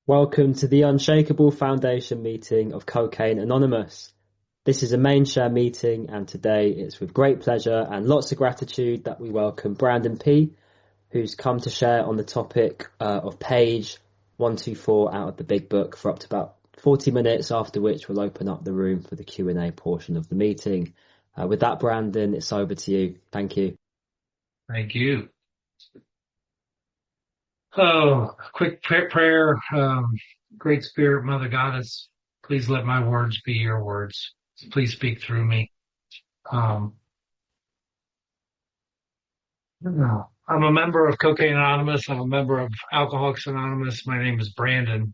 Welcome to the Unshakeable Foundation meeting of Cocaine Anonymous. This is a main share meeting, and today it's with great pleasure and lots of gratitude that we welcome Brandon P, who's come to share on the topic of page 124 out of the big book for up to about 40 minutes, after which we'll open up the room for the Q&A portion of the meeting. With that, Brandon, it's over to you. Thank you. Thank you. Oh, quick prayer. Great Spirit, Mother Goddess, please let my words be your words. Please speak through me. I'm a member of Cocaine Anonymous. I'm a member of Alcoholics Anonymous. My name is Brandon.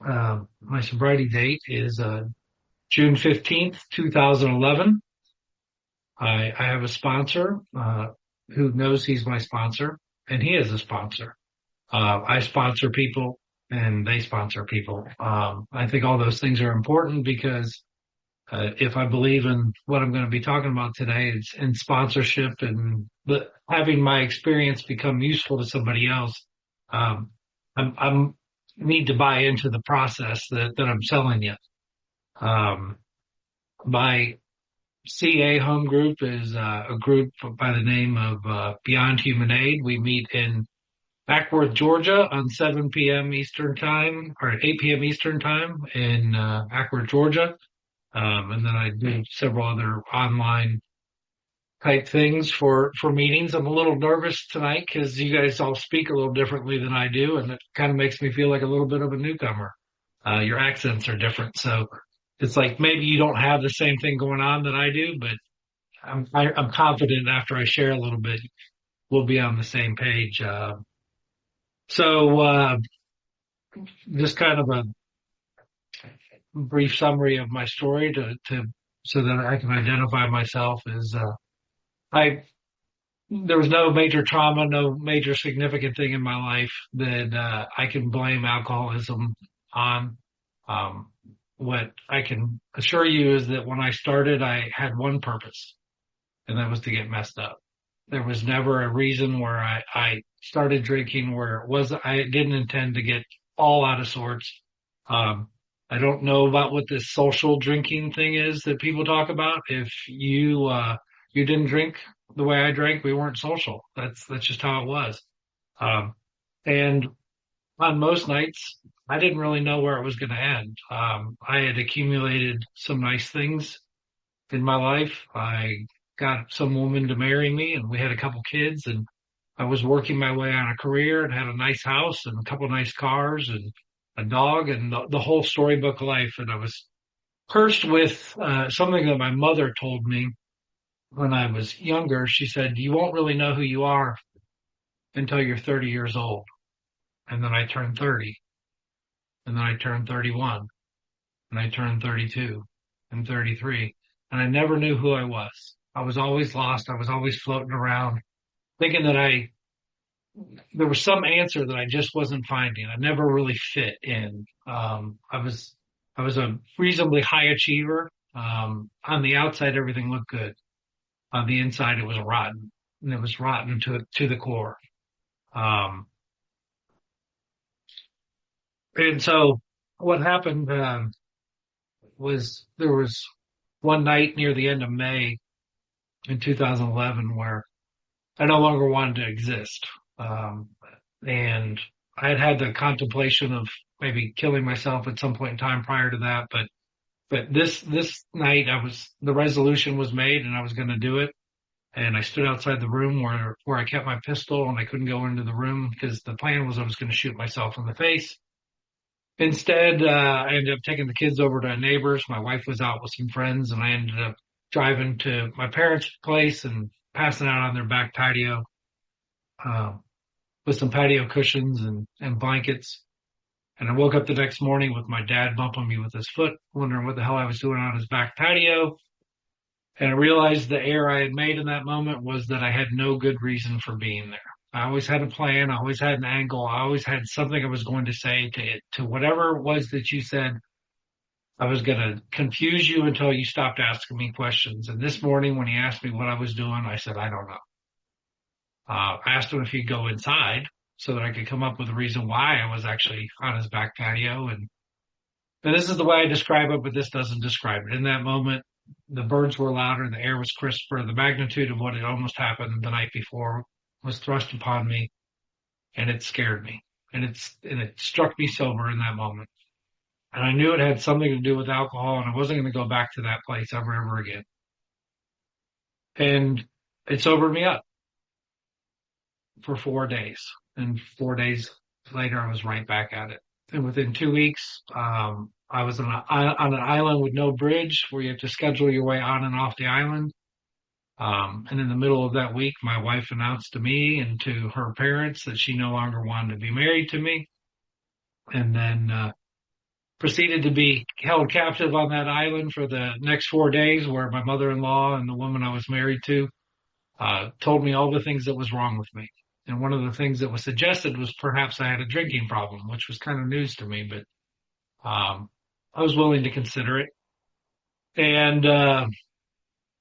My sobriety date is June 15th, 2011. I have a sponsor who knows he's my sponsor, and he is a sponsor. I sponsor people and they sponsor people. I think all those things are important because if I believe in what I'm going to be talking about today, it's in sponsorship and having my experience become useful to somebody else. I'm need to buy into the process that I'm selling you. My CA home group is a group by the name of Beyond Human Aid. We meet in Ackworth, Georgia on 7 p.m. Eastern Time, or 8 p.m. Eastern Time in Ackworth, Georgia. And then I do several other online type things for meetings. I'm a little nervous tonight because you guys all speak a little differently than I do, and it kind of makes me feel like a little bit of a newcomer. Your accents are different, so it's like maybe you don't have the same thing going on that I do, but I'm confident after I share a little bit, we'll be on the same page. So just kind of a brief summary of my story so that I can identify myself is there was no major trauma, no major significant thing in my life that I can blame alcoholism on. What I can assure you is that when I started, I had one purpose, and that was to get messed up. There was never a reason where I started drinking where I didn't intend to get all out of sorts. I don't know about what this social drinking thing is that people talk about. If you didn't drink the way I drank, we weren't social. That's just how it was. And on most nights, I didn't really know where it was going to end. I had accumulated some nice things in my life. I got some woman to marry me, and we had a couple kids, and I was working my way on a career and had a nice house and a couple of nice cars and a dog and the whole storybook life. And I was cursed with something that my mother told me when I was younger. She said, "You won't really know who you are until you're 30 years old." And then I turned 30, and then I turned 31, and I turned 32 and 33, and I never knew who I was. I was always lost. I was always floating around thinking that there was some answer that I just wasn't finding. I never really fit in. I was a reasonably high achiever. On the outside, everything looked good. On the inside, it was rotten, and it was rotten to the core. And so what happened was there was one night near the end of May in 2011 where I no longer wanted to exist. And I had the contemplation of maybe killing myself at some point in time prior to that. But this night the resolution was made and I was going to do it. And I stood outside the room where I kept my pistol, and I couldn't go into the room because the plan was I was going to shoot myself in the face. Instead, I ended up taking the kids over to a neighbor's. My wife was out with some friends, and I ended up driving to my parents' place and passing out on their back patio with some patio cushions and blankets. And I woke up the next morning with my dad bumping me with his foot, wondering what the hell I was doing on his back patio. And I realized the error I had made in that moment was that I had no good reason for being there. I always had a plan. I always had an angle. I always had something I was going to say to whatever it was that you said. I was going to confuse you until you stopped asking me questions. And this morning when he asked me what I was doing, I said, I don't know. I asked him if he'd go inside. so that I could come up with a reason why I was actually on his back patio. And this is the way I describe it, but this doesn't describe it. In that moment, the birds were louder, the air was crisper, the magnitude of what had almost happened the night before was thrust upon me, and it scared me. And it struck me sober in that moment. And I knew it had something to do with alcohol, and I wasn't going to go back to that place ever again. And it sobered me up for 4 days. And 4 days later, I was right back at it. And within 2 weeks, I was on an island with no bridge where you have to schedule your way on and off the island. And in the middle of that week, my wife announced to me and to her parents that she no longer wanted to be married to me. And then, proceeded to be held captive on that island for the next 4 days, where my mother-in-law and the woman I was married to, told me all the things that was wrong with me. And one of the things that was suggested was perhaps I had a drinking problem, which was kind of news to me, but I was willing to consider it. And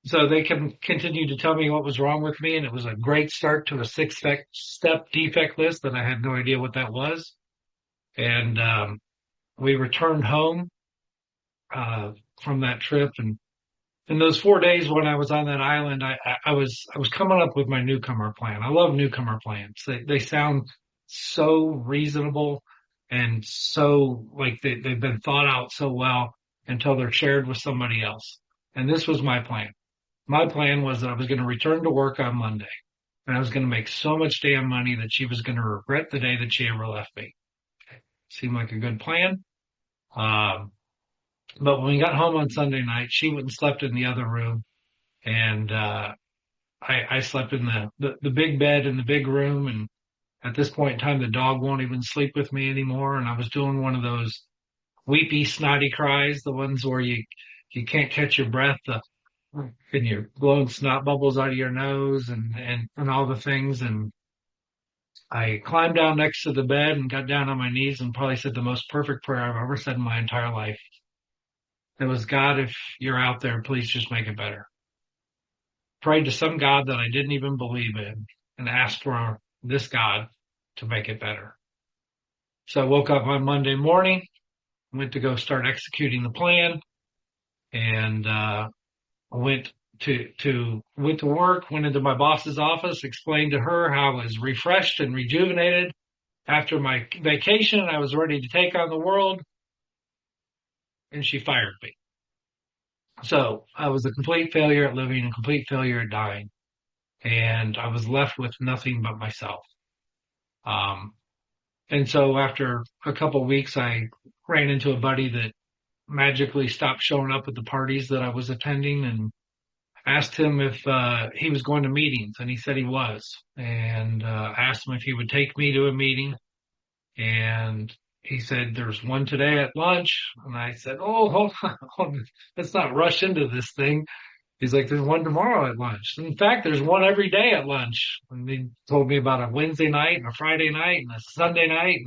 so they continued to tell me what was wrong with me, and it was a great start to a 6-step defect list that I had no idea what that was. And we returned home from that trip, and in those 4 days when I was on that island, I was coming up with my newcomer plan. I love newcomer plans. They sound so reasonable and so like they've been thought out so well until they're shared with somebody else. And this was my plan. My plan was that I was going to return to work on Monday, and I was going to make so much damn money that she was going to regret the day that she ever left me. Seemed like a good plan. But when we got home on Sunday night, she went and slept in the other room, and I slept in the big bed in the big room. And at this point in time, the dog won't even sleep with me anymore. And I was doing one of those weepy, snotty cries, the ones where you can't catch your breath, and you're blowing snot bubbles out of your nose and all the things. And I climbed down next to the bed and got down on my knees and probably said the most perfect prayer I've ever said in my entire life. It was, God, if you're out there, please just make it better. Prayed to some God that I didn't even believe in and asked for this God to make it better. So I woke up on Monday morning, went to go start executing the plan, and went to work, went into my boss's office, explained to her how I was refreshed and rejuvenated after my vacation. I was ready to take on the world, and she fired me. So I was a complete failure at living, a complete failure at dying, and I was left with nothing but myself. And so after a couple of weeks, I ran into a buddy that magically stopped showing up at the parties that I was attending, and asked him if he was going to meetings, and he said he was, and asked him if he would take me to a meeting, and he said, there's one today at lunch. And I said, oh, hold on, let's not rush into this thing. He's like, there's one tomorrow at lunch. In fact, there's one every day at lunch. And he told me about a Wednesday night and a Friday night and a Sunday night.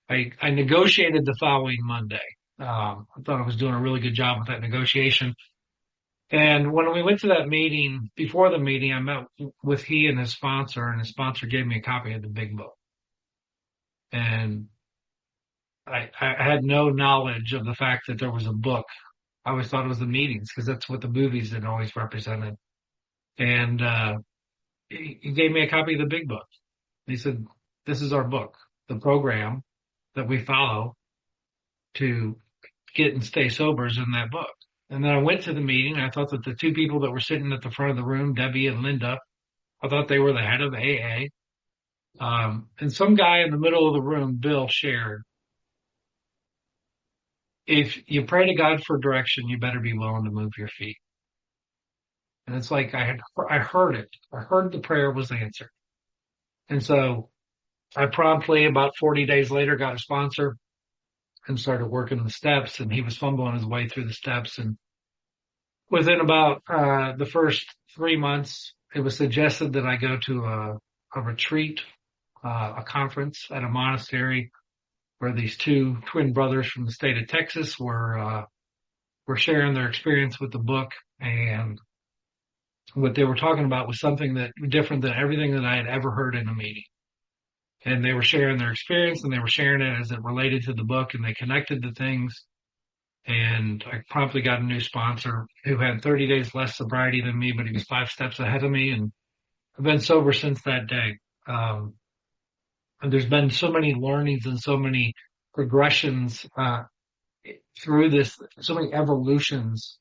And I negotiated the following Monday. I thought I was doing a really good job with that negotiation. And when we went to that meeting, before the meeting, I met with he and his sponsor, and his sponsor gave me a copy of the big book. And I had no knowledge of the fact that there was a book. I always thought it was the meetings, because that's what the movies had always represented. And he gave me a copy of the big book. He said, this is our book, the program that we follow to get and stay sober is in that book. And then I went to the meeting, and I thought that the two people that were sitting at the front of the room, Debbie and Linda, I thought they were the head of AA. And some guy in the middle of the room, Bill, shared, if you pray to God for direction, you better be willing to move your feet. And it's like I heard it. I heard the prayer was answered. And so I promptly, about 40 days later, got a sponsor and started working the steps, and he was fumbling his way through the steps. And within about the first 3 months, it was suggested that I go to a retreat, a conference at a monastery where these two twin brothers from the state of Texas were sharing their experience with the book. And what they were talking about was something that different than everything that I had ever heard in a meeting. and they were sharing their experience and they were sharing it as it related to the book and they connected the things. And I promptly got a new sponsor who had 30 days less sobriety than me, but he was 5 steps ahead of me. And I've been sober since that day. And there's been so many learnings and so many progressions, through this, so many evolutions.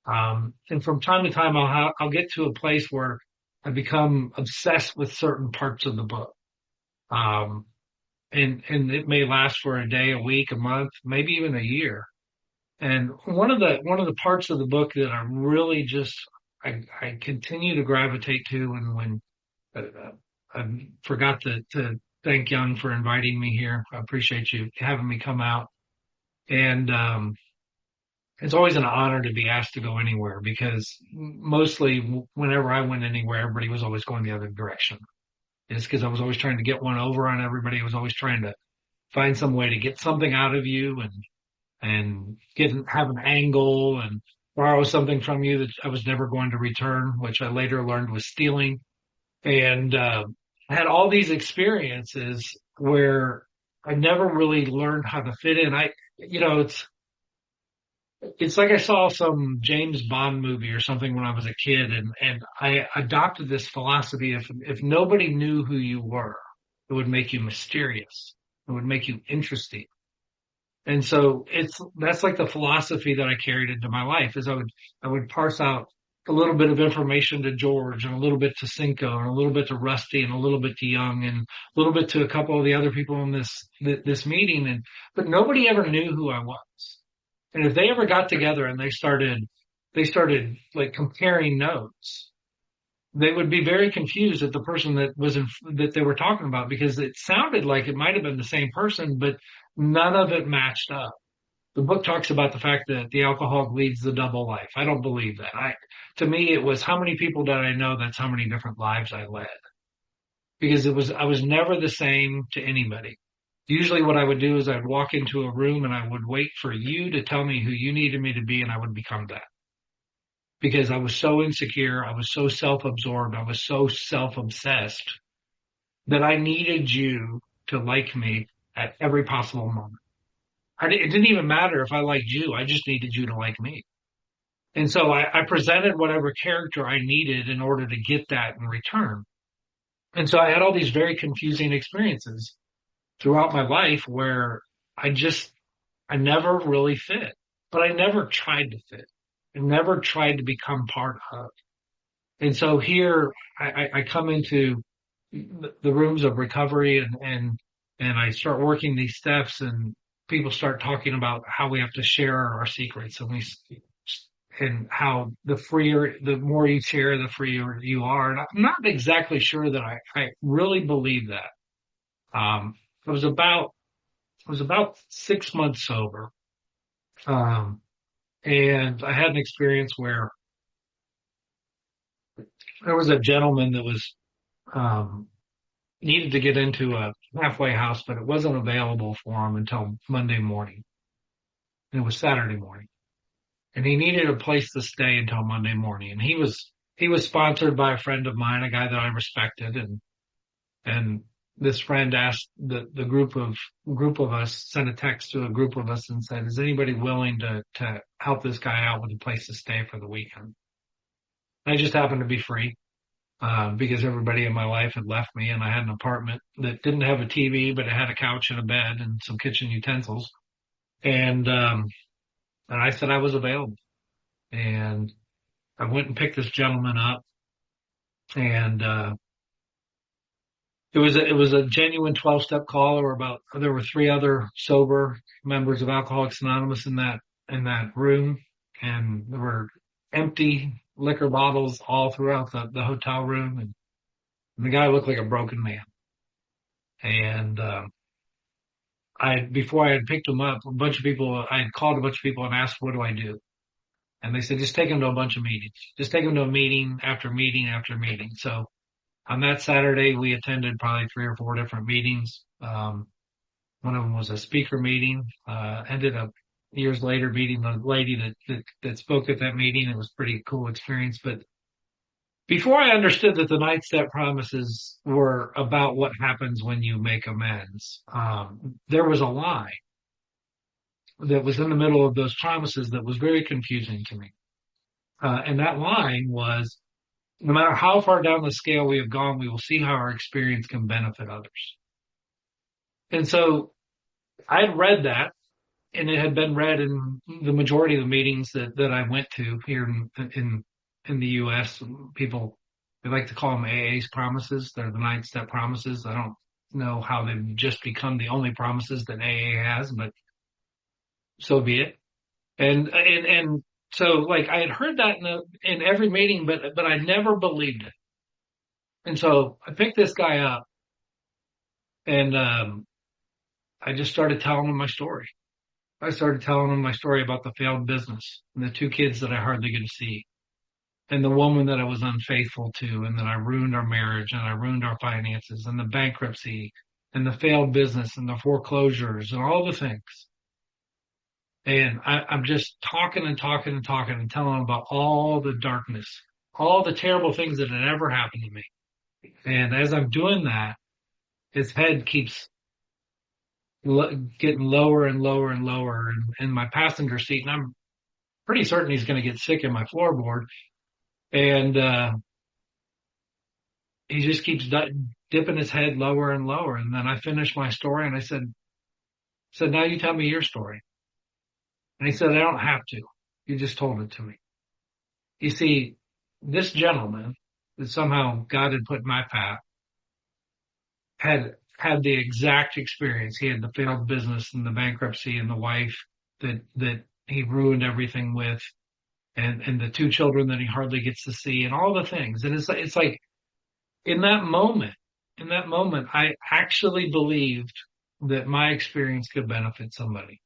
And from time to time, I'll get to a place where I become obsessed with certain parts of the book. Um, and it may last for a day, a week, a month, maybe even a year. And one of the parts of the book that I really just, I continue to gravitate to, and when I forgot to thank Young for inviting me here. I appreciate you having me come out. And, it's always an honor to be asked to go anywhere because mostly whenever I went anywhere, everybody was always going the other direction. It's because I was always trying to get one over on everybody. I was always trying to find some way to get something out of you and have an angle and borrow something from you that I was never going to return, which I later learned was stealing. And, I had all these experiences where I never really learned how to fit in. It's like I saw some James Bond movie or something when I was a kid, and I adopted this philosophy: if nobody knew who you were, it would make you mysterious. It would make you interesting. And so that's like the philosophy that I carried into my life is I would parse out a little bit of information to George and a little bit to Cinco and a little bit to Rusty and a little bit to Young and a little bit to a couple of the other people in this meeting. But nobody ever knew who I was. And if they ever got together and they started like comparing notes, they would be very confused at the person that they were talking about because it sounded like it might have been the same person, but none of it matched up. The book talks about the fact that the alcoholic leads the double life. I don't believe that. To me, it was how many people did I know? That's how many different lives I led because I was never the same to anybody. Usually what I would do is I'd walk into a room and I would wait for you to tell me who you needed me to be and I would become that. Because I was so insecure, I was so self-absorbed, I was so self-obsessed that I needed you to like me at every possible moment. It didn't even matter if I liked you, I just needed you to like me. And so I presented whatever character I needed in order to get that in return. And so I had all these very confusing experiences throughout my life where I never really fit, but I never tried to fit. I never tried to become part of. And so here I come into the rooms of recovery and I start working these steps and people start talking about how we have to share our secrets and how the more you share, the freer you are. And I'm not exactly sure that I really believe that. I was about 6 months sober. And I had an experience where there was a gentleman that was, needed to get into a halfway house, but it wasn't available for him until Monday morning. And it was Saturday morning. And he needed a place to stay until Monday morning. And he was sponsored by a friend of mine, a guy that I respected. And this friend asked the group of us, sent a text to a group of us and said, is anybody willing to help this guy out with a place to stay for the weekend? I just happened to be free, because everybody in my life had left me and I had an apartment that didn't have a TV, but it had a couch and a bed and some kitchen utensils. And I said I was available and I went and picked this gentleman up and, it was a genuine 12-step call. There were 3 other sober members of Alcoholics Anonymous in that room, and there were empty liquor bottles all throughout the hotel room, and the guy looked like a broken man. And before I had picked him up, I had called a bunch of people and asked, what do I do? And they said, just take him to a bunch of meetings. Just take him to a meeting after meeting after meeting. So on that Saturday, we attended probably 3 or 4 different meetings. One of them was a speaker meeting. Ended up years later meeting the lady that spoke at that meeting. It was a pretty cool experience. But before I understood that the 9-step promises were about what happens when you make amends, there was a lie that was in the middle of those promises that was very confusing to me. And that line was, no matter how far down the scale we have gone, we will see how our experience can benefit others. And so I had read that, and it had been read in the majority of the meetings that I went to here in the U.S. People, they like to call them AA's promises. They're the 9-step promises. I don't know how they've just become the only promises that AA has, but so be it. And so like I had heard that in every meeting, but I never believed it. And so I picked this guy up, and I just started telling him my story. I started telling him my story about the failed business and the 2 kids that I hardly get to see, and the woman that I was unfaithful to, and that I ruined our marriage, and I ruined our finances, and the bankruptcy, and the failed business, and the foreclosures, and all the things. And I'm just talking and talking and talking and telling him about all the darkness, all the terrible things that had ever happened to me. And as I'm doing that, his head keeps getting lower and lower and lower in my passenger seat, and I'm pretty certain he's going to get sick in my floorboard. And he just keeps dipping his head lower and lower. And then I finished my story, and I said, now you tell me your story. And he said, I don't have to. You just told it to me. You see, this gentleman that somehow God had put in my path had the exact experience. He had the failed business and the bankruptcy and the wife that he ruined everything with, and the 2 children that he hardly gets to see, and all the things. And it's like in that moment, I actually believed that my experience could benefit somebody.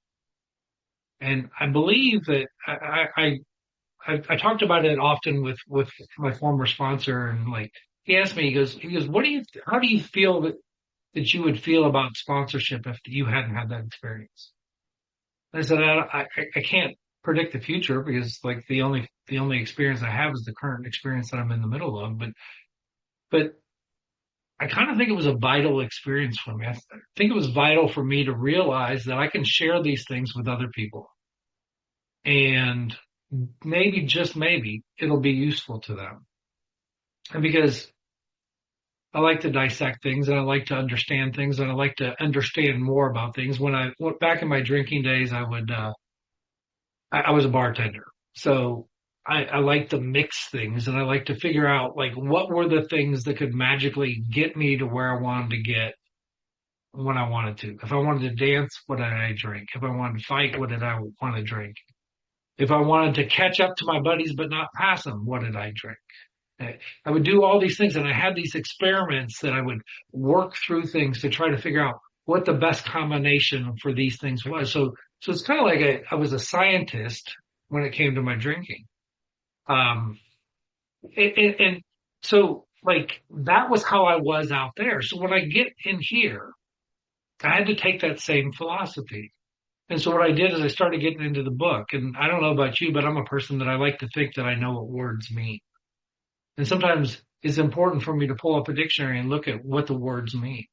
And I believe that I talked about it often with my former sponsor, and like he asked me, he goes, how do you feel that you would feel about sponsorship if you hadn't had that experience? And I said, I can't predict the future, because like the only experience I have is the current experience that I'm in the middle of. But I kind of think it was a vital experience for me. I think it was vital for me to realize that I can share these things with other people, and maybe, just maybe, it'll be useful to them. And because I like to dissect things, and I like to understand things, and I like to understand more about things. When I went back in my drinking days, I was a bartender. So I like to mix things, and I like to figure out like what were the things that could magically get me to where I wanted to get when I wanted to. If I wanted to dance, what did I drink? If I wanted to fight, what did I want to drink? If I wanted to catch up to my buddies but not pass them, what did I drink? I would do all these things, and I had these experiments that I would work through things to try to figure out what the best combination for these things was. So it's kind of like I was a scientist when it came to my drinking. And so like that was how I was out there. So when I get in here, I had to take that same philosophy. And so what I did is I started getting into the book. And I don't know about you, but I'm a person that I like to think that I know what words mean. And sometimes it's important for me to pull up a dictionary and look at what the words mean.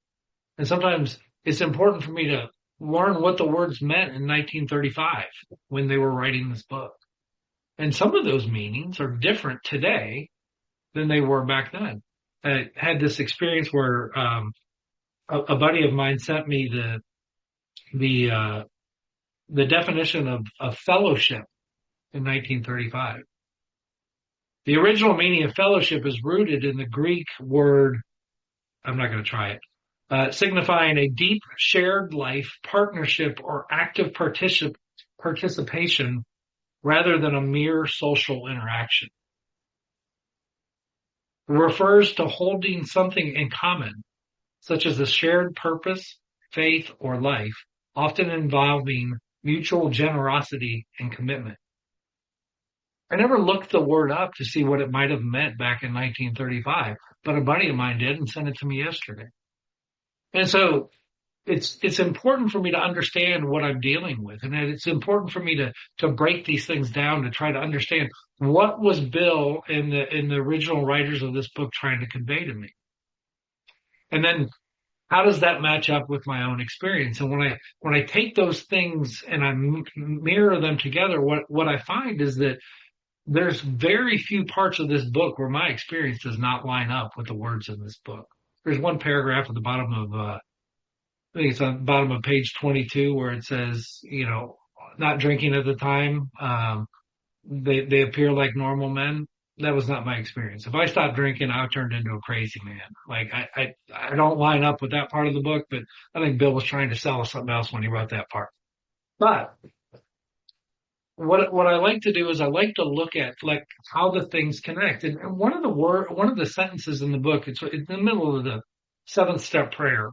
And sometimes it's important for me to learn what the words meant in 1935 when they were writing this book. And some of those meanings are different today than they were back then. I had this experience where a buddy of mine sent me the definition of fellowship in 1935. The original meaning of fellowship is rooted in the Greek word, I'm not going to try it, signifying a deep shared life, partnership, or active participation rather than a mere social interaction. It refers to holding something in common, such as a shared purpose, faith, or life, often involving mutual generosity and commitment. I never looked the word up to see what it might have meant back in 1935, but a buddy of mine did and sent it to me yesterday. And so it's important for me to understand what I'm dealing with. And it's important for me to break these things down to try to understand what was Bill and the original writers of this book trying to convey to me. And then how does that match up with my own experience? And when I take those things and I mirror them together, what I find is that there's very few parts of this book where my experience does not line up with the words in this book. There's one paragraph at the bottom of I think it's on the bottom of page 22 where it says, not drinking at the time. They appear like normal men. That was not my experience. If I stopped drinking, I turned into a crazy man. Like I don't line up with that part of the book, but I think Bill was trying to sell us something else when he wrote that part. But what I like to do is I like to look at like how the things connect. And one of the sentences in the book, it's in the middle of the 7th step prayer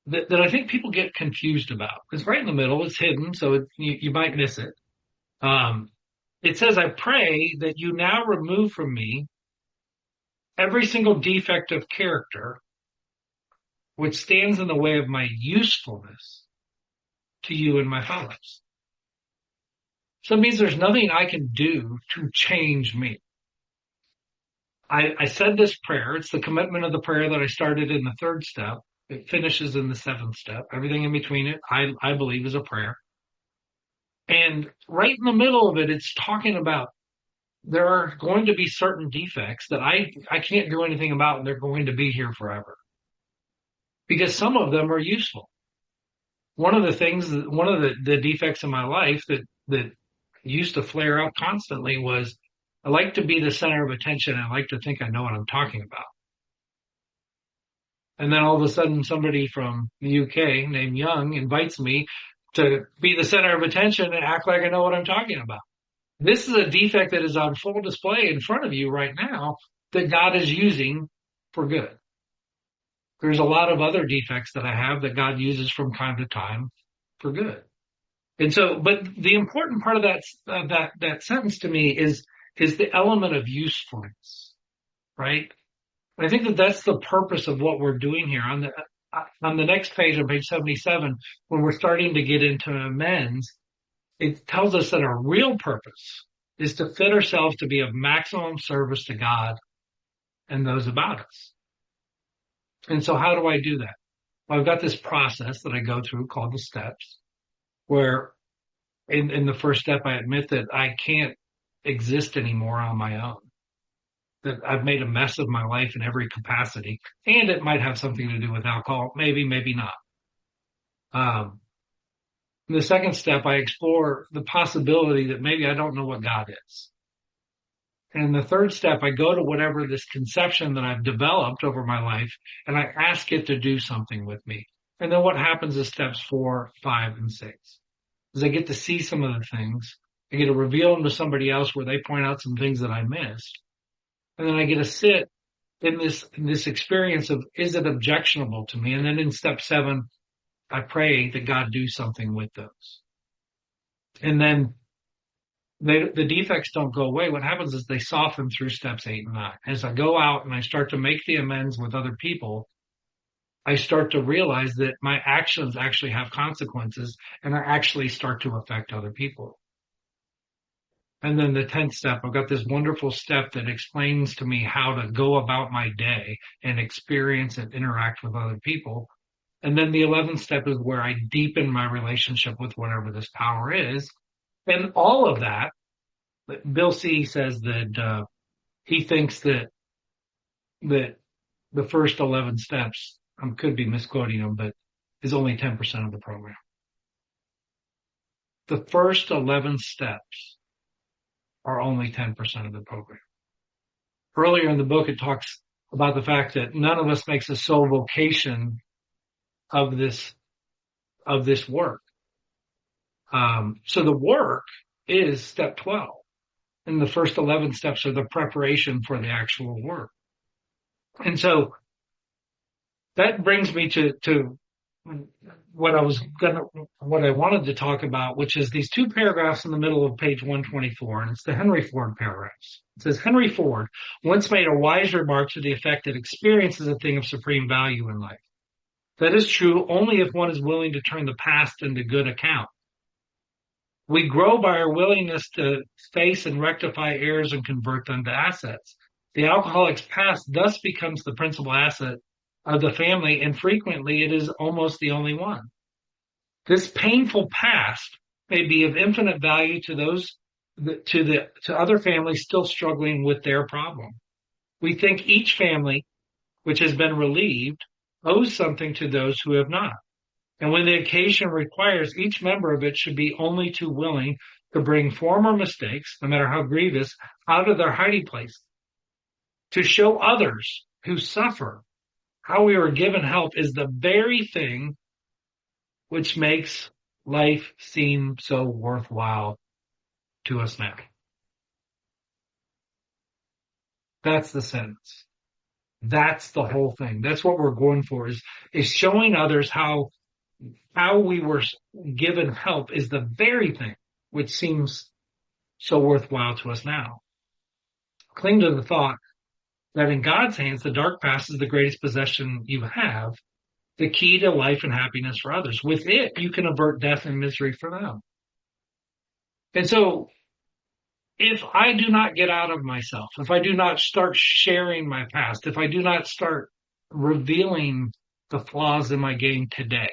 that I think people get confused about. It's right in the middle. It's hidden, so you might miss it. It says, I pray that you now remove from me every single defect of character which stands in the way of my usefulness to you and my fellows. So it means there's nothing I can do to change me. I said this prayer. It's the commitment of the prayer that I started in the 3rd step. It finishes in the 7th step. Everything in between it, I believe, is a prayer. And right in the middle of it, it's talking about there are going to be certain defects that I can't do anything about, and they're going to be here forever. Because some of them are useful. One of the defects in my life that used to flare up constantly was I like to be the center of attention. I like to think I know what I'm talking about. And then all of a sudden somebody from the UK named Young invites me to be the center of attention and act like I know what I'm talking about. This is a defect that is on full display in front of you right now that God is using for good. There's a lot of other defects that I have that God uses from time to time for good. And so, but the important part of that sentence to me is the element of usefulness, right? I think that that's the purpose of what we're doing here. On the next page, on page 77, when we're starting to get into amends, it tells us that our real purpose is to fit ourselves to be of maximum service to God and those about us. And so how do I do that? Well, I've got this process that I go through called the steps, where in the first step, I admit that I can't exist anymore on my own, that I've made a mess of my life in every capacity, and it might have something to do with alcohol, maybe not. In the second step, I explore the possibility that maybe I don't know what God is. And in the third step, I go to whatever this conception that I've developed over my life, and I ask it to do something with me. And then what happens is steps 4, 5, and 6. Is I get to see some of the things. I get to reveal them to somebody else where they point out some things that I missed. And then I get to sit in this experience of, is it objectionable to me? And then in step 7, I pray that God do something with those. And then the defects don't go away. What happens is they soften through steps 8 and 9. As I go out and I start to make the amends with other people, I start to realize that my actions actually have consequences, and I actually start to affect other people. And then the 10th step, I've got this wonderful step that explains to me how to go about my day and experience and interact with other people. And then the 11th step is where I deepen my relationship with whatever this power is. And all of that, Bill C. says that he thinks that the first 11 steps, I could be misquoting him, but is only 10% of the program. The first 11 steps are only 10% of the program. Earlier in the book, it talks about the fact that none of us makes a sole vocation of this work. So the work is step 12, and the first 11 steps are the preparation for the actual work. And so that brings me to what I wanted to talk about, which is these 2 paragraphs in the middle of page 124, and it's the Henry Ford paragraphs. It says, Henry Ford once made a wise remark to the effect that experience is a thing of supreme value in life. That is true only if one is willing to turn the past into good account. We grow by our willingness to face and rectify errors and convert them to assets. The alcoholic's past thus becomes the principal asset of the family, and frequently it is almost the only one. This painful past may be of infinite value to those to other families still struggling with their problem. We think each family which has been relieved owes something to those who have not. And when the occasion requires, each member of it should be only too willing to bring former mistakes, no matter how grievous, out of their hiding place, to show others who suffer how we were given help is the very thing which makes life seem so worthwhile to us now. That's the sentence. That's the whole thing. That's what we're going for, is showing others how we were given help is the very thing which seems so worthwhile to us now. Cling to the thought that in God's hands, the dark past is the greatest possession you have, the key to life and happiness for others. With it, you can avert death and misery for them. And so, if I do not get out of myself, if I do not start sharing my past, if I do not start revealing the flaws in my game today,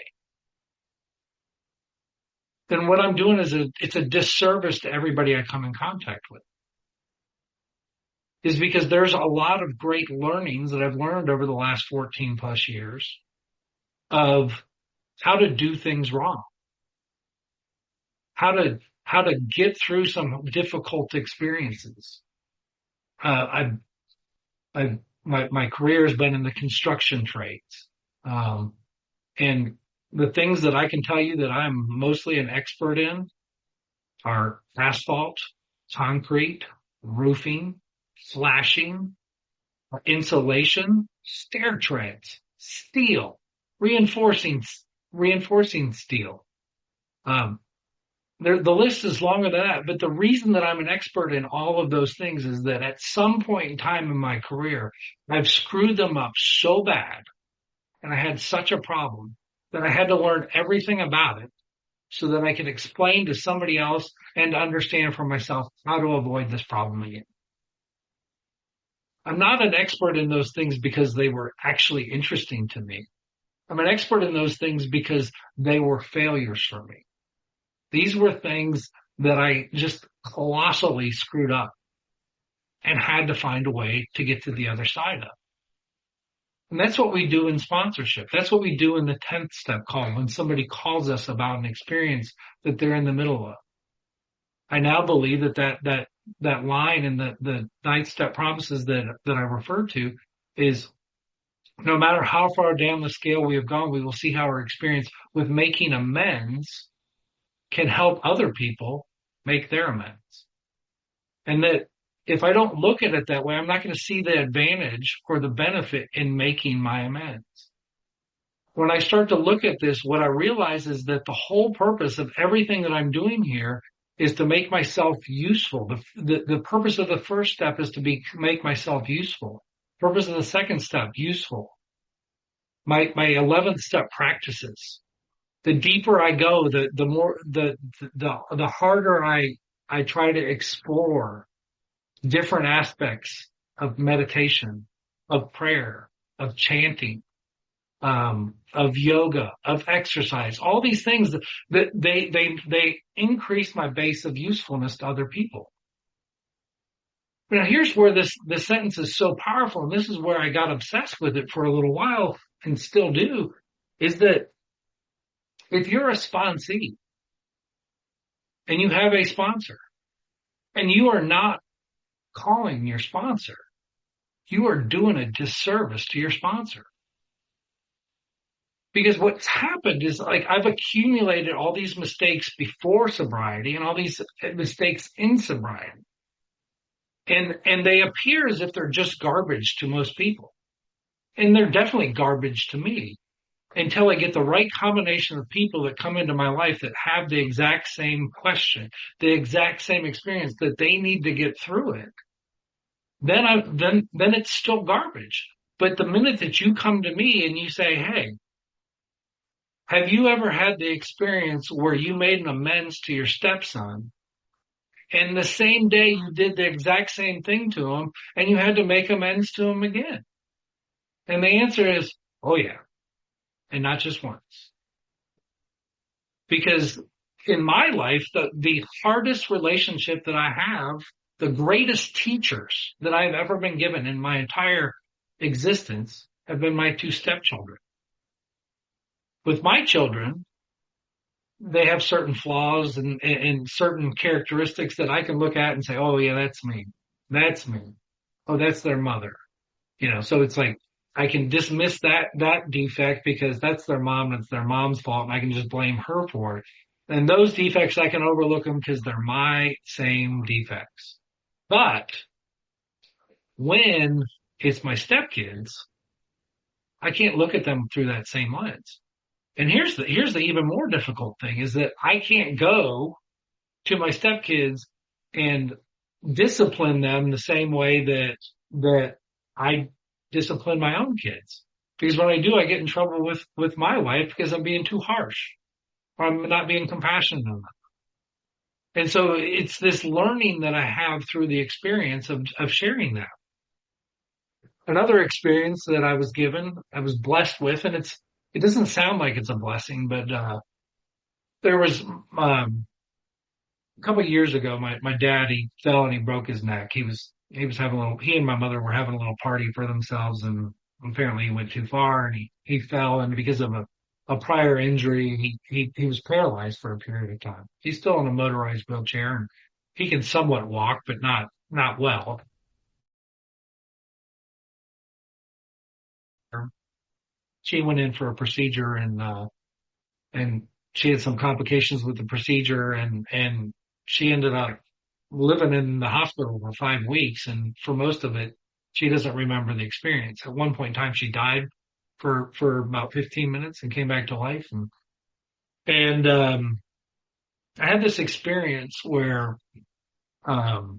then what I'm doing is it's a disservice to everybody I come in contact with. Is because there's a lot of great learnings that I've learned over the last 14 plus years of how to do things wrong, how to get through some difficult experiences. My career has been in the construction trades, and the things that I can tell you that I'm mostly an expert in are asphalt, concrete, roofing, flashing, insulation, stair treads, steel, reinforcing steel. The list is longer than that, but the reason that I'm an expert in all of those things is that at some point in time in my career, I've screwed them up so bad, and I had such a problem that I had to learn everything about it so that I could explain to somebody else and understand for myself how to avoid this problem again. I'm not an expert in those things because they were actually interesting to me. I'm an expert in those things because they were failures for me. These were things that I just colossally screwed up and had to find a way to get to the other side of. And that's what we do in sponsorship. That's what we do in the 10th step call when somebody calls us about an experience that they're in the middle of. I now believe that line in the 9th step promises that I referred to is no matter how far down the scale we have gone, we will see how our experience with making amends can help other people make their amends. And that if I don't look at it that way, I'm not going to see the advantage or the benefit in making my amends. When I start to look at this, what I realize is that the whole purpose of everything that I'm doing here is to make myself useful. The purpose of the first step is to make myself useful. Purpose of the second step, useful. My 11th step, practices. The deeper I go, the more the harder I try to explore different aspects of meditation, of prayer, of chanting, of yoga, of exercise. All these things that they increase my base of usefulness to other people. Now here's where this sentence is so powerful, and this is where I got obsessed with it for a little while and still do, is that if you're a sponsee and you have a sponsor and you are not calling your sponsor, you are doing a disservice to your sponsor. Because what's happened is, like, I've accumulated all these mistakes before sobriety and all these mistakes in sobriety. And they appear as if they're just garbage to most people. And they're definitely garbage to me until I get the right combination of people that come into my life that have the exact same question, the exact same experience that they need to get through it. Then it's still garbage. But the minute that you come to me and you say, hey, Have you ever had the experience where you made an amends to your stepson and the same day you did the exact same thing to him and you had to make amends to him again? And the answer is, oh yeah, and not just once. Because in my life, the hardest relationship that I have, the greatest teachers that I've ever been given in my entire existence have been my two stepchildren. With my children, they have certain flaws and certain characteristics that I can look at and say, oh yeah, that's me. That's me. Oh, that's their mother. So it's like I can dismiss that defect because that's their mom and it's their mom's fault and I can just blame her for it. And those defects I can overlook them because they're my same defects. But when it's my stepkids, I can't look at them through that same lens. And here's the even more difficult thing is that I can't go to my stepkids and discipline them the same way that I discipline my own kids. Because when I do, I get in trouble with my wife because I'm being too harsh or I'm not being compassionate enough. And so it's this learning that I have through the experience of sharing that. Another experience that I was given, I was blessed with, and it doesn't sound like it's a blessing, but there was a couple of years ago, my dad, he fell and he broke his neck. He and my mother were having a little party for themselves, and apparently he went too far and he fell, and because of a prior injury, he was paralyzed for a period of time. He's still in a motorized wheelchair and he can somewhat walk, but not well. She went in for a procedure and she had some complications with the procedure and she ended up living in the hospital for 5 weeks. And for most of it, she doesn't remember the experience. At one point in time, she died for about 15 minutes and came back to life. And I had this experience where, the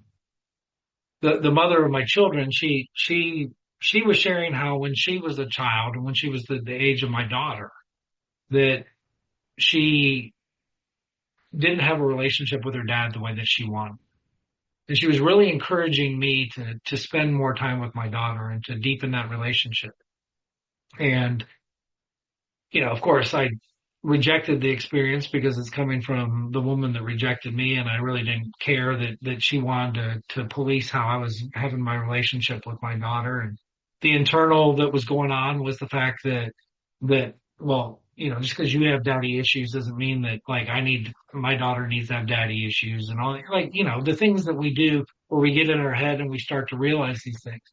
mother of my children, she was sharing how when she was a child and when she was the age of my daughter, that she didn't have a relationship with her dad the way that she wanted. And she was really encouraging me to spend more time with my daughter and to deepen that relationship. And, of course I rejected the experience because it's coming from the woman that rejected me. And I really didn't care that she wanted to police how I was having my relationship with my daughter. And the internal that was going on was the fact that, well, just because you have daddy issues doesn't mean that like my daughter needs to have daddy issues and all the things that we do where we get in our head and we start to realize these things.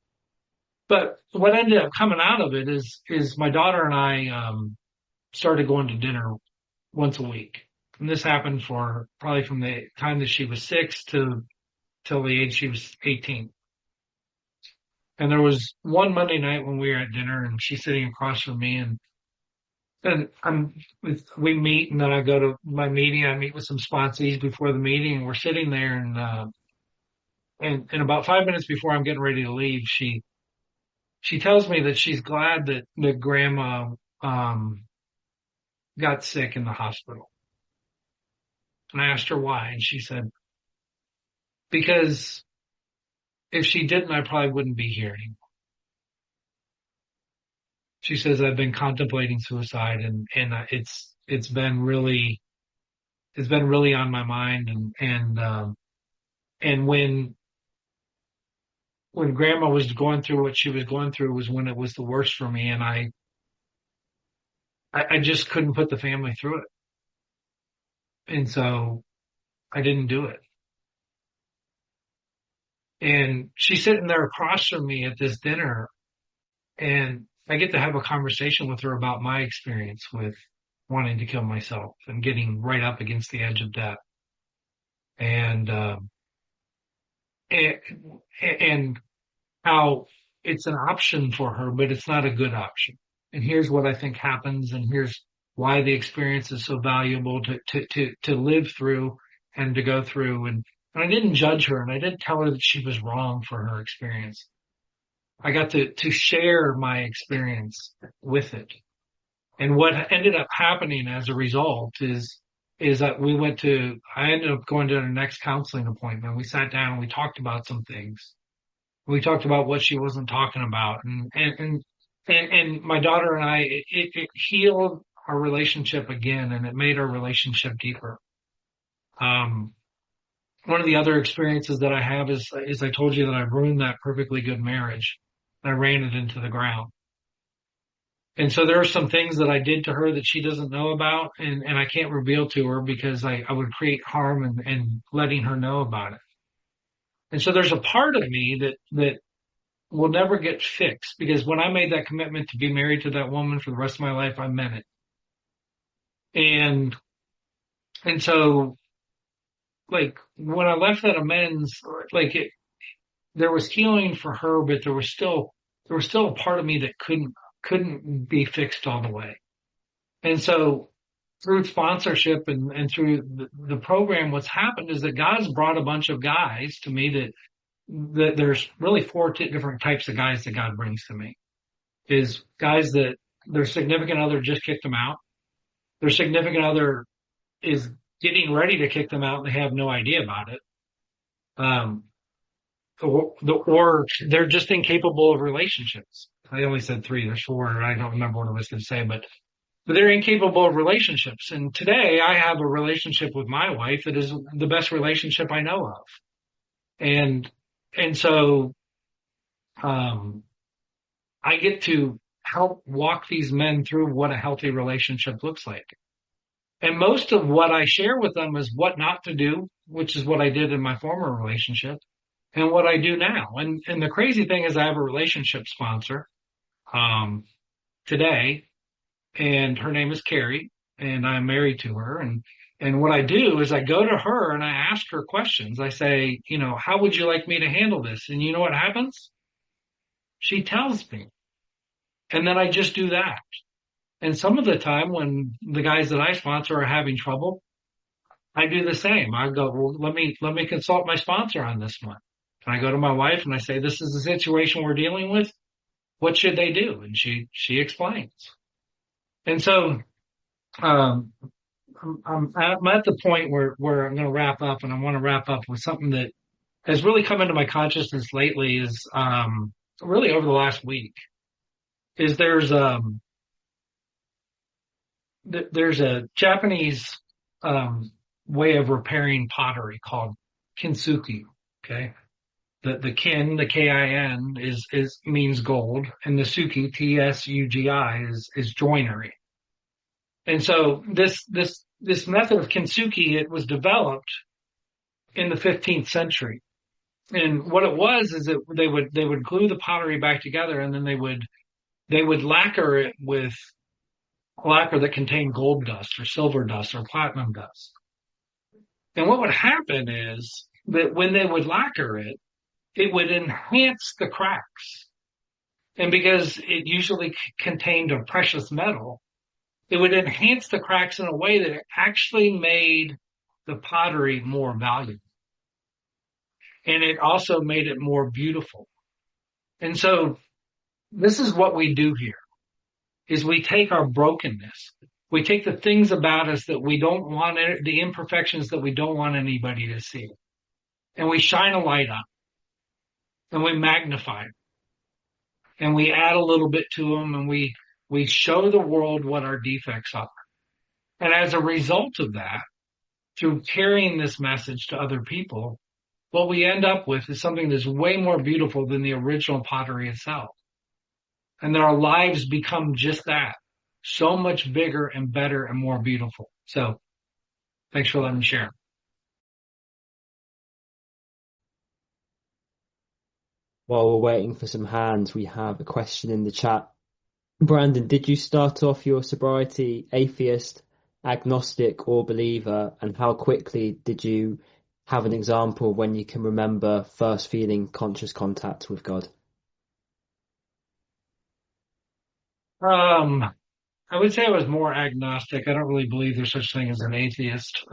But what ended up coming out of it is my daughter and I, started going to dinner once a week. And this happened for probably from the time that she was 6 till the age she was 18. And there was one Monday night when we were at dinner and she's sitting across from me and we meet and then I go to my meeting. I meet with some sponsees before the meeting and we're sitting there and about 5 minutes before I'm getting ready to leave, she tells me that she's glad that grandma, got sick in the hospital. And I asked her why and she said, because if she didn't, I probably wouldn't be here anymore. She says, I've been contemplating suicide and it's been really on my mind. And when grandma was going through what she was going through was when it was the worst for me. And I just couldn't put the family through it. And so I didn't do it. And she's sitting there across from me at this dinner and I get to have a conversation with her about my experience with wanting to kill myself and getting right up against the edge of death. And how it's an option for her, but it's not a good option. And here's what I think happens. And here's why the experience is so valuable to live through and to go through. And I didn't judge her and I didn't tell her that she was wrong for her experience. I got to share my experience with it. And what ended up happening as a result is that I ended up going to the next counseling appointment. We sat down and we talked about some things. We talked about what she wasn't talking about, and my daughter and I, it healed our relationship again, and it made our relationship deeper. Um, One of the other experiences that I have is I told you that I ruined that perfectly good marriage. I ran it into the ground. And so there are some things that I did to her that she doesn't know about, and I can't reveal to her because I would create harm and letting her know about it. And so there's a part of me that will never get fixed because when I made that commitment to be married to that woman for the rest of my life, I meant it. And, and so like when I left that amends, like there was healing for her, but there was still a part of me that couldn't be fixed all the way. And so through sponsorship and through the program, what's happened is that God's brought a bunch of guys to me that there's really four different types of guys that God brings to me. Is guys that their significant other just kicked them out. Their significant other is getting ready to kick them out and they have no idea about it. Um, or they're just incapable of relationships. I only said three. There's four. And I don't remember what I was going to say, but they're incapable of relationships. And today I have a relationship with my wife that is the best relationship I know of. And, and so, um, I get to help walk these men through what a healthy relationship looks like. And most of what I share with them is what not to do, which is what I did in my former relationship and what I do now. And the crazy thing is I have a relationship sponsor, um, today, and her name is Carrie, and I'm married to her. And what I do is I go to her and I ask her questions. I say, how would you like me to handle this? And you know what happens? She tells me. And then I just do that. And some of the time when the guys that I sponsor are having trouble, I do the same. I go, well, let me consult my sponsor on this one. And I go to my wife and I say, this is the situation we're dealing with. What should they do? And she explains. And so, um, I'm at the point where I'm going to wrap up, and I want to wrap up with something that has really come into my consciousness lately is, really over the last week is there's a Japanese, way of repairing pottery called kintsugi. Okay. The kin, the K-I-N is means gold, and the suki, T-S-U-G-I is joinery. And so this method of kintsugi, it was developed in the 15th century. And what it was is that they would glue the pottery back together, and then they would lacquer it with lacquer that contained gold dust or silver dust or platinum dust. And what would happen is that when they would lacquer it, it would enhance the cracks. And because it usually contained a precious metal, it would enhance the cracks in a way that it actually made the pottery more valuable. And it also made it more beautiful. And so this is what we do here is we take our brokenness. We take the things about us that we don't want, the imperfections that we don't want anybody to see. And we shine a light on and we magnify them and we add a little bit to them and we show the world what our defects are. And as a result of that, through carrying this message to other people, what we end up with is something that's way more beautiful than the original pottery itself. And that our lives become just that, so much bigger and better and more beautiful. So thanks for letting me share. While we're waiting for some hands, we have a question in the chat. Brandon, did you start off your sobriety atheist, agnostic, or believer? And how quickly did you have an example when you can remember first feeling conscious contact with God? I would say I was more agnostic. I don't really believe there's such thing as an atheist.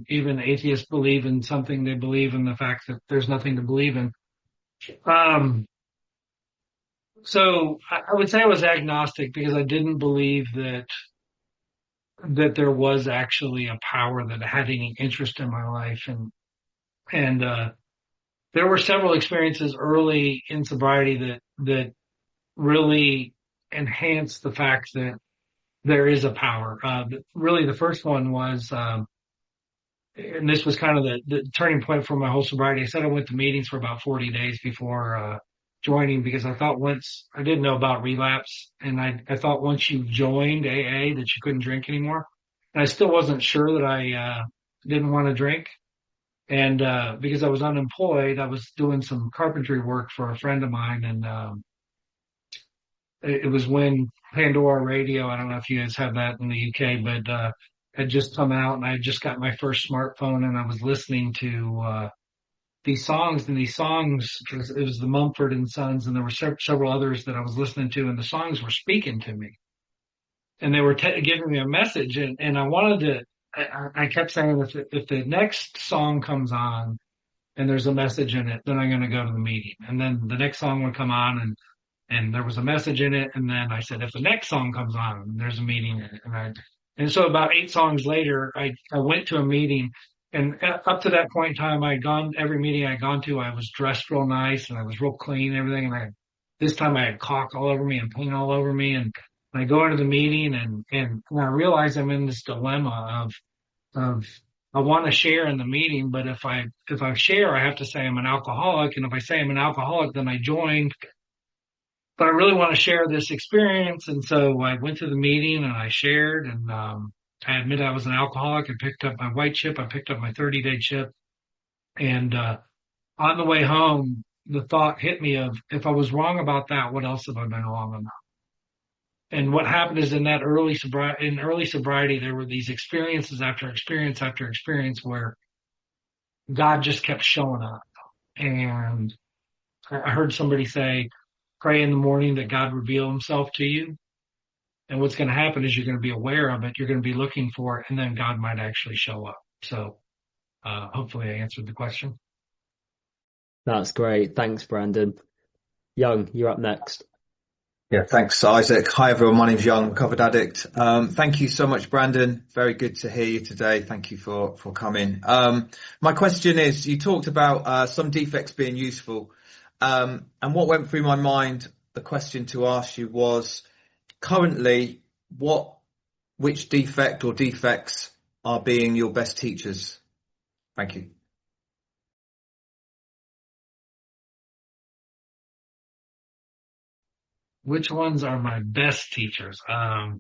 Even atheists believe in something. They believe in the fact that there's nothing to believe in. Um, so I would say I was agnostic because I didn't believe that that there was actually a power that had any interest in my life. And there were several experiences early in sobriety that really enhanced the fact that there is a power. Really, the first one was, and this was kind of the turning point for my whole sobriety. I said I went to meetings for about 40 days before joining, because I thought once I didn't know about relapse, and I thought once you joined AA that you couldn't drink anymore. And I still wasn't sure that I didn't want to drink. And because I was unemployed, I was doing some carpentry work for a friend of mine, and it was when Pandora Radio, I don't know if you guys have that in the UK, but had just come out, and I had just got my first smartphone, and I was listening to these songs, and these songs, it was the Mumford and Sons, and there were several others that I was listening to, and the songs were speaking to me, and they were giving me a message, and I wanted to. I kept saying, if the next song comes on and there's a message in it, then I'm going to go to the meeting. And then the next song would come on, and there was a message in it. And then I said, if the next song comes on and there's a meeting in it, and so about 8 songs later, I went to a meeting, and up to that point in time, every meeting I'd gone to, I was dressed real nice and I was real clean and everything. And this time I had caulk all over me and paint all over me. And I go into the meeting, and I realize I'm in this dilemma of I want to share in the meeting, but if I share, I have to say I'm an alcoholic, and if I say I'm an alcoholic, then I joined. But I really want to share this experience, and so I went to the meeting and I shared, and I admit I was an alcoholic. I picked up my white chip, I picked up my 30-day chip, and on the way home, the thought hit me of, if I was wrong about that, what else have I been wrong about? And what happened is, in early sobriety, there were these experiences after experience after experience where God just kept showing up. And I heard somebody say, pray in the morning that God reveal himself to you. And what's going to happen is you're going to be aware of it. You're going to be looking for it, and then God might actually show up. So hopefully I answered the question. That's great. Thanks, Brandon. Young, you're up next. Yeah, thanks, Isaac. Hi, everyone. My name's Young, recovered addict. Thank you so much, Brandon. Very good to hear you today. Thank you for coming. My question is, you talked about some defects being useful. And what went through my mind, the question to ask you was, currently, which defect or defects are being your best teachers? Thank you. Which ones are my best teachers? The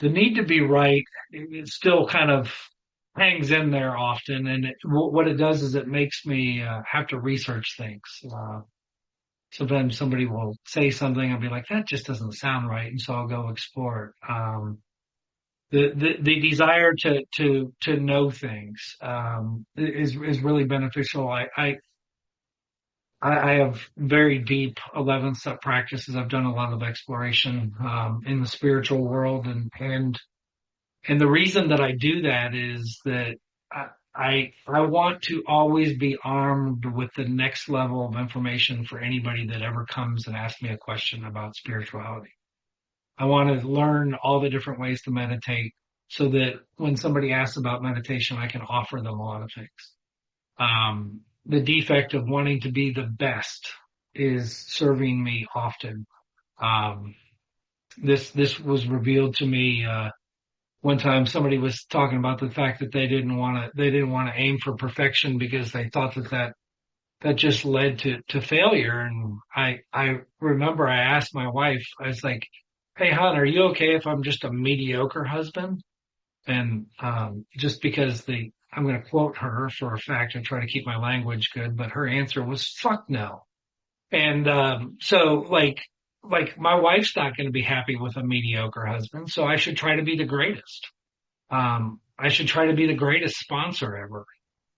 need to be right, it still kind of hangs in there often. And what it does is it makes me have to research things. Sometimes somebody will say something, I'll be like, that just doesn't sound right. And so I'll go explore it. The desire to know things is really beneficial. I have very deep 11-step practices. I've done a lot of exploration in the spiritual world, and the reason that I do that is that I want to always be armed with the next level of information for anybody that ever comes and asks me a question about spirituality. I want to learn all the different ways to meditate, so that when somebody asks about meditation, I can offer them a lot of things. The defect of wanting to be the best is serving me often. This was revealed to me one time. Somebody was talking about the fact that they didn't want to aim for perfection because they thought that just led to failure. And I remember I asked my wife, I was like, "Hey, hon, are you okay if I'm just a mediocre husband?" And just because I'm going to quote her for a fact and try to keep my language good, but her answer was, "Fuck no." And so like my wife's not going to be happy with a mediocre husband, so I should try to be the greatest. I should try to be the greatest sponsor ever.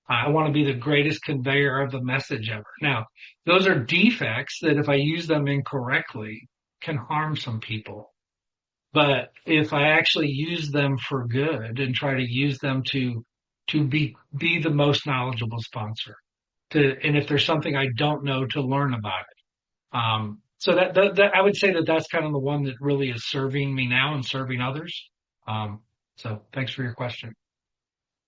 I want to be the greatest conveyor of the message ever. Now, those are defects that, if I use them incorrectly, can harm some people. But if I actually use them for good and try to use them to be the most knowledgeable sponsor, and if there's something I don't know, to learn about it. So that I would say that that's kind of the one that really is serving me now and serving others. So thanks for your question.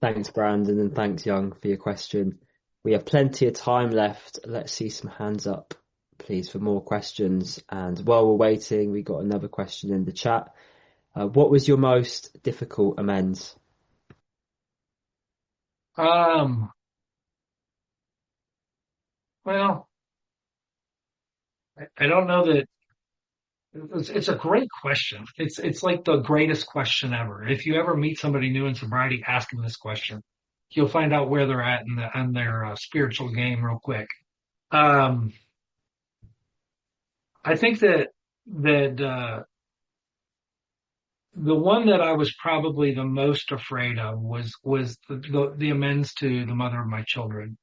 Thanks, Brandon, and thanks, Young, for your question. We have plenty of time left. Let's see some hands up, please, for more questions. And while we're waiting, we got another question in the chat. What was your most difficult amends? Well, I don't know that it's a great question. It's like the greatest question ever. If you ever meet somebody new in sobriety, ask them this question. You'll find out where they're at in their spiritual game real quick. I think that the one that I was probably the most afraid of was the amends to the mother of my children.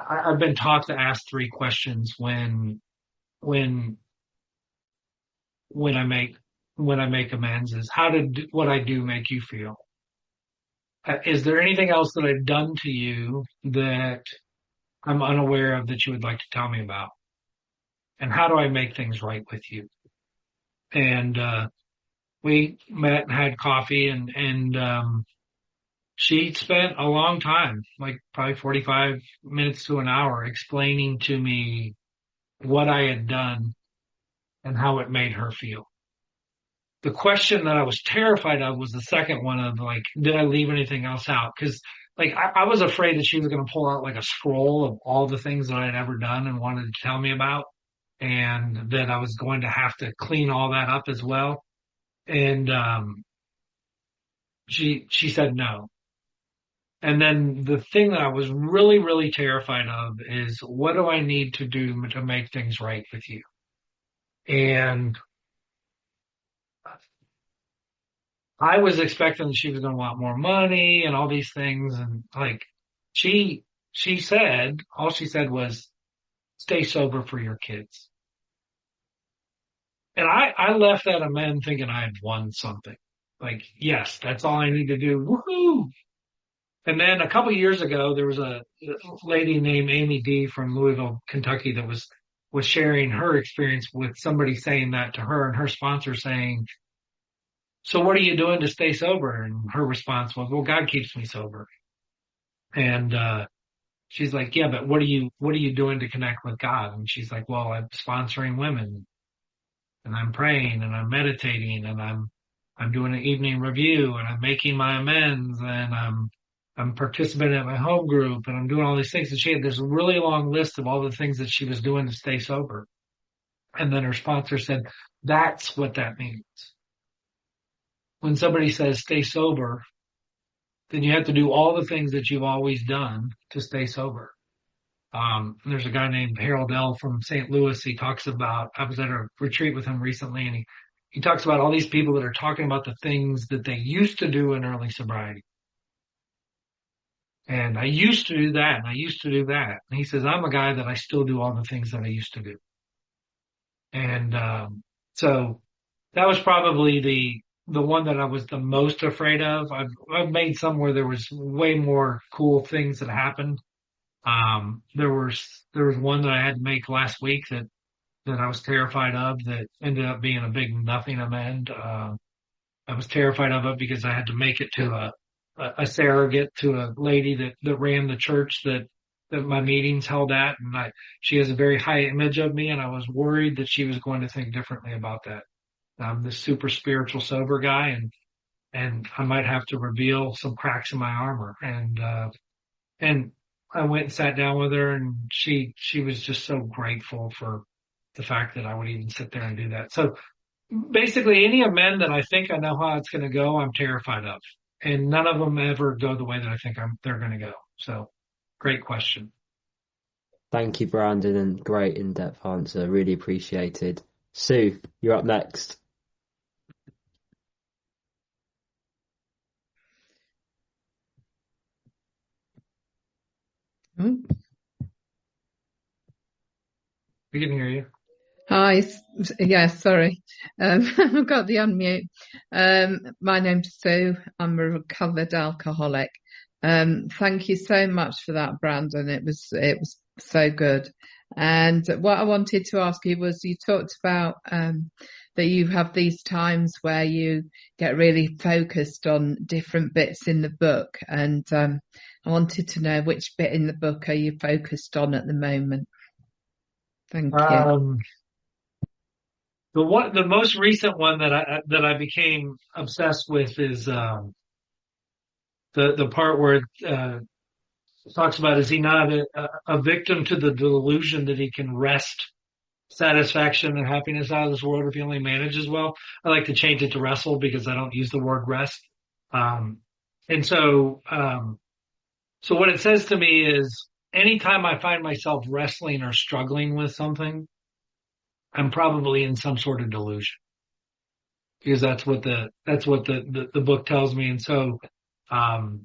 I've been taught to ask three questions when I make amends: is how did what I do make you feel? Is there anything else that I've done to you that I'm unaware of that you would like to tell me about? And how do I make things right with you? And we met and had coffee, and she spent a long time, like probably 45 minutes to an hour, explaining to me what I had done and how it made her feel. The question that I was terrified of was the second one of like, did I leave anything else out? Because like I was afraid that she was going to pull out like a scroll of all the things that I had ever done and wanted to tell me about, and that I was going to have to clean all that up as well. And she said no. And then the thing that I was really, really terrified of is, what do I need to do to make things right with you? And I was expecting that she was going to want more money and all these things. And like, she said, all she said was, stay sober for your kids. And I left that amend thinking I had won something. Like, yes, that's all I need to do. Woohoo! And then a couple of years ago, there was a lady named Amy D from Louisville, Kentucky, that was sharing her experience with somebody saying that to her, and her sponsor saying, so what are you doing to stay sober? And her response was, well, God keeps me sober. And she's like, yeah, but what are you doing to connect with God? And she's like, well, I'm sponsoring women, and I'm praying, and I'm meditating, and I'm doing an evening review, and I'm making my amends, and I'm participating at my home group, and I'm doing all these things. And she had this really long list of all the things that she was doing to stay sober. And then her sponsor said, that's what that means. When somebody says stay sober, then you have to do all the things that you've always done to stay sober. There's a guy named Harold L. from St. Louis. He talks about, I was at a retreat with him recently, and he talks about all these people that are talking about the things that they used to do in early sobriety. And I used to do that, and I used to do that. And he says, I'm a guy that I still do all the things that I used to do. And so that was probably the one that I was the most afraid of. I've made some where there was way more cool things that happened. There was one that I had to make last week that I was terrified of, that ended up being a big nothing amend. I was terrified of it because I had to make it to a surrogate to a lady that ran the church that my meetings held at. And she has a very high image of me, and I was worried that she was going to think differently about that. I'm this super spiritual sober guy, and I might have to reveal some cracks in my armor. And I went and sat down with her, and she was just so grateful for the fact that I would even sit there and do that. So basically any amend that I think I know how it's going to go, I'm terrified of. And none of them ever go the way that I think they're going to go. So great question. Thank you, Brandon, and great in-depth answer. Really appreciated. Sue, you're up next. We can hear you. Hi. Yeah, sorry. I've got the unmute. My name's Sue. I'm a recovered alcoholic. Thank you so much for that, Brandon. It was so good. And what I wanted to ask you was, you talked about that you have these times where you get really focused on different bits in the book. And I wanted to know, which bit in the book are you focused on at the moment? Thank you. The most recent one that I became obsessed with is the part where it talks about, is he not a victim to the delusion that he can wrest satisfaction and happiness out of this world if he only manages well? I like to change it to wrestle because I don't use the word rest. And so what it says to me is, anytime I find myself wrestling or struggling with something, I'm probably in some sort of delusion, because that's what the book tells me. And so, I've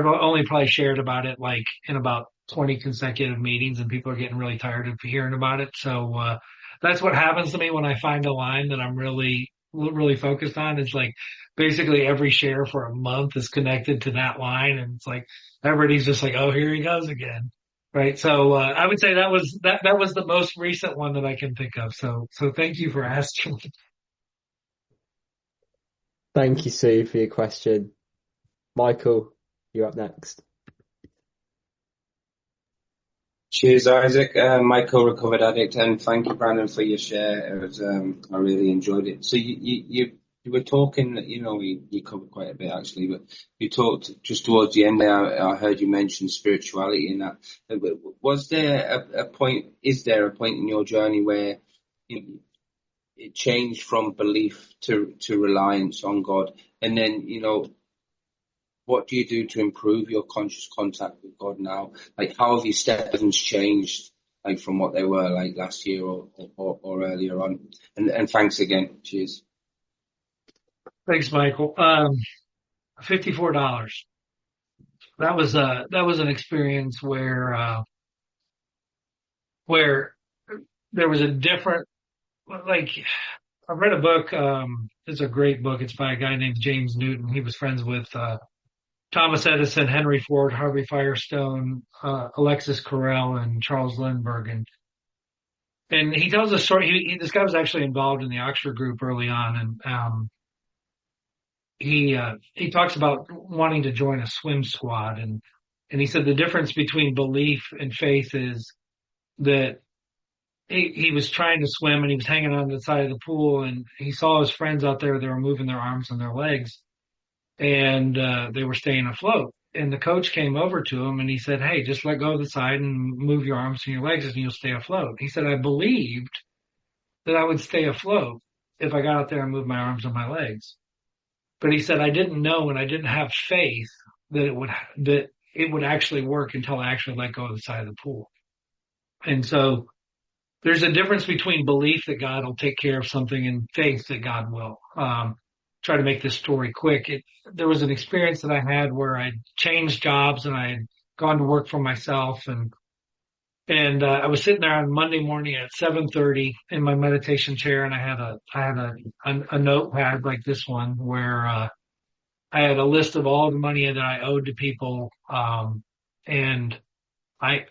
only probably shared about it like in about 20 consecutive meetings, and people are getting really tired of hearing about it. So, that's what happens to me when I find a line that I'm really, really focused on. It's like basically every share for a month is connected to that line. And it's like, everybody's just like, oh, here he goes again. Right. So, I would say that was the most recent one that I can think of. So thank you for asking. Thank you, Sue, for your question. Michael, you're up next. Cheers, Isaac. Michael, recovered addict, and thank you, Brandon, for your share. It was, I really enjoyed it. So you were talking, you covered quite a bit actually, but you talked just towards the end there. I heard you mention spirituality in that. Was there a point? Is there a point in your journey where it changed from belief to reliance on God? And then, what do you do to improve your conscious contact with God now? Like, how have your steps changed, like, from what they were like last year or earlier on? And thanks again. Cheers. Thanks, Michael. $54. That was an experience where there was a different, like, I read a book. It's a great book. It's by a guy named James Newton. He was friends with Thomas Edison, Henry Ford, Harvey Firestone, Alexis Carrel, and Charles Lindbergh. And he tells a story. This guy was actually involved in the Oxford group early on. And he talks about wanting to join a swim squad. And he said the difference between belief and faith is that he was trying to swim, and he was hanging on the side of the pool, and he saw his friends out there. They were moving their arms and their legs, and they were staying afloat. And the coach came over to him and he said, "Hey, just let go of the side and move your arms and your legs and you'll stay afloat." He said, "I believed that I would stay afloat if I got out there and moved my arms and my legs. But," he said, "I didn't know, and I didn't have faith that it would actually work until I actually let go of the side of the pool." And so there's a difference between belief that God will take care of something and faith that God will. Try to make this story quick. There was an experience that I had where I changed jobs and I had gone to work for myself, and I was sitting there on Monday morning at 7:30 in my meditation chair, and I had a notepad like this one where I had a list of all the money that I owed to people, and I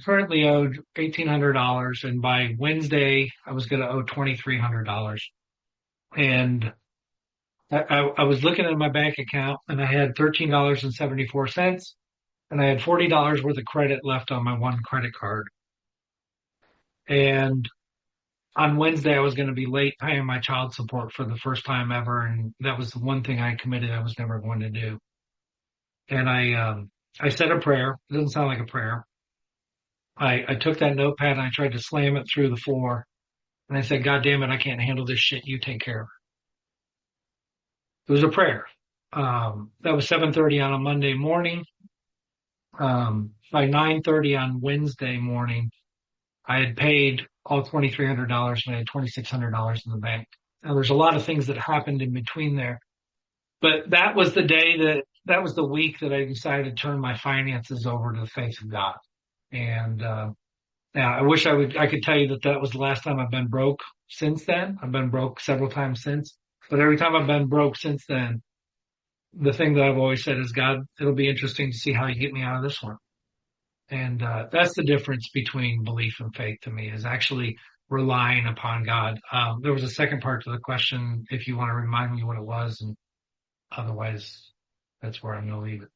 currently owed $1,800, and by Wednesday I was going to owe $2,300. And I was looking at my bank account, and I had $13.74, and I had $40 worth of credit left on my one credit card. And on Wednesday, I was going to be late paying my child support for the first time ever, and that was the one thing I committed I was never going to do. And I said a prayer. It doesn't sound like a prayer. I took that notepad and I tried to slam it through the floor. And I said, "God damn it, I can't handle this shit. You take care of it." It was a prayer. That was 7:30 on a Monday morning. By 9:30 on Wednesday morning, I had paid all $2,300 and I had $2,600 in the bank. Now, there's a lot of things that happened in between there, but that was the day that was the week that I decided to turn my finances over to the faith of God. And now I wish I could tell you that was the last time I've been broke since then. I've been broke several times since, but every time I've been broke since then, the thing that I've always said is, "God, it'll be interesting to see how you get me out of this one." And that's the difference between belief and faith to me, is actually relying upon God. There was a second part to the question, if you want to remind me what it was, and otherwise that's where I'm going to leave it.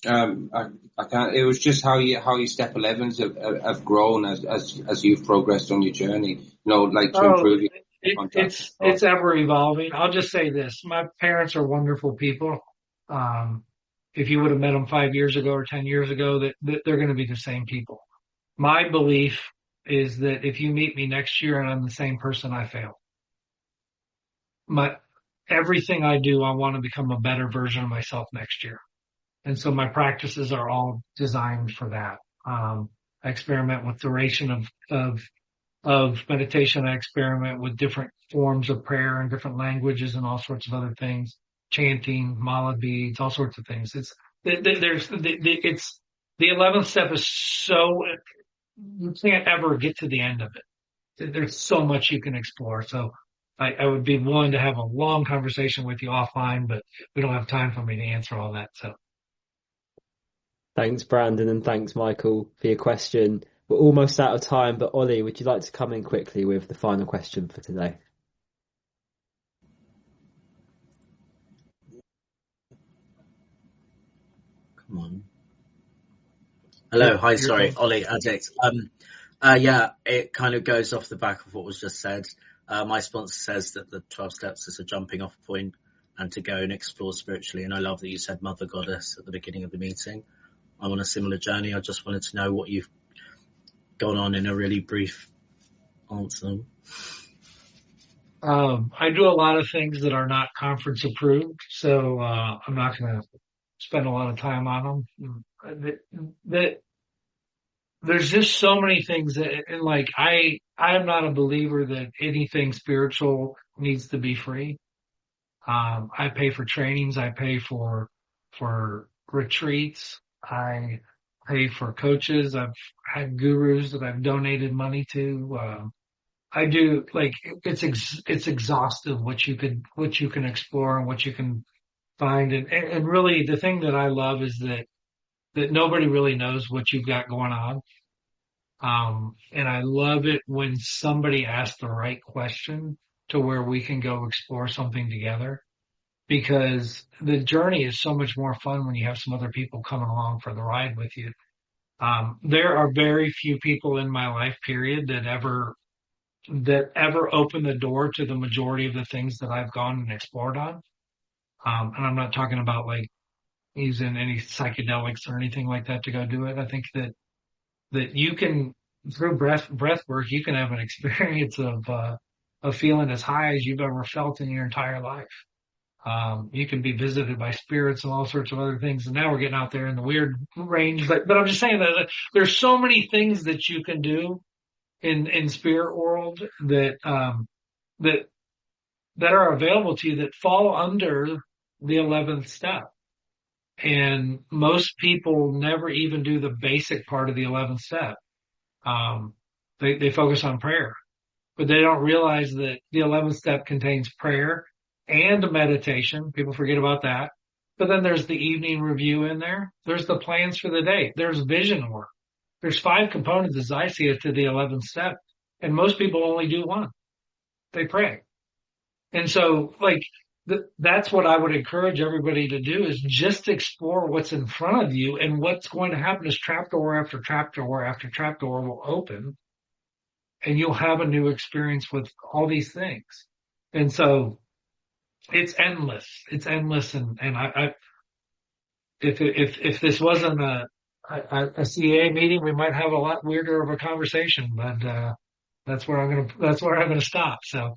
I can't. It was just how you step 11s have grown as you've progressed on your journey. You know, like to improve your contact. It's ever evolving. I'll just say this: my parents are wonderful people. If you would have met them 5 years ago or 10 years ago, that they're going to be the same people. My belief is that if you meet me next year and I'm the same person, I failed. Everything I do, I want to become a better version of myself next year. And so my practices are all designed for that. I experiment with duration of meditation. I experiment with different forms of prayer and different languages and all sorts of other things, chanting, mala beads, all sorts of things. The 11th step is so, you can't ever get to the end of it. There's so much you can explore. So I would be willing to have a long conversation with you offline, but we don't have time for me to answer all that. So. Thanks, Brandon, and thanks, Michael, for your question. We're almost out of time, but Ollie, would you like to come in quickly with the final question for today? Come on. Hello, hi, sorry, Ollie, Addict. Yeah, it kind of goes off the back of what was just said. My sponsor says that the 12 steps is a jumping off point and to go and explore spiritually. And I love that you said Mother Goddess at the beginning of the meeting. I'm on a similar journey. I just wanted to know what you've gone on in a really brief answer. I do a lot of things that are not conference approved, so I'm not going to spend a lot of time on them. There's just so many things that, and like I am not a believer that anything spiritual needs to be free. I pay for trainings. I pay for retreats. I pay for coaches. I've had gurus that I've donated money to. I do, like, it's exhaustive what you can explore and what you can find. And really the thing that I love is that nobody really knows what you've got going on. And I love it when somebody asks the right question to where we can go explore something together, because the journey is so much more fun when you have some other people coming along for the ride with you. There are very few people in my life, period, that ever open the door to the majority of the things that I've gone and explored on. And I'm not talking about like using any psychedelics or anything like that to go do it. I think that you can, through breath work, you can have an experience of feeling as high as you've ever felt in your entire life. You can be visited by spirits and all sorts of other things. And now we're getting out there in the weird range, but I'm just saying that there's so many things that you can do in spirit world that are available to you that fall under the 11th step. And most people never even do the basic part of the 11th step. They focus on prayer, but they don't realize that the 11th step contains prayer and meditation. People forget about that. But then there's the evening review in there. There's the plans for the day. There's vision work. There's 5 components as I see it to the 11th step. And most people only do one. They pray. And so like, that's what I would encourage everybody to do, is just explore what's in front of you. And what's going to happen is trapdoor after trapdoor after trapdoor will open, and you'll have a new experience with all these things. And so it's endless. It's endless. And if this wasn't a CA meeting, we might have a lot weirder of a conversation, but that's where I'm going to stop. So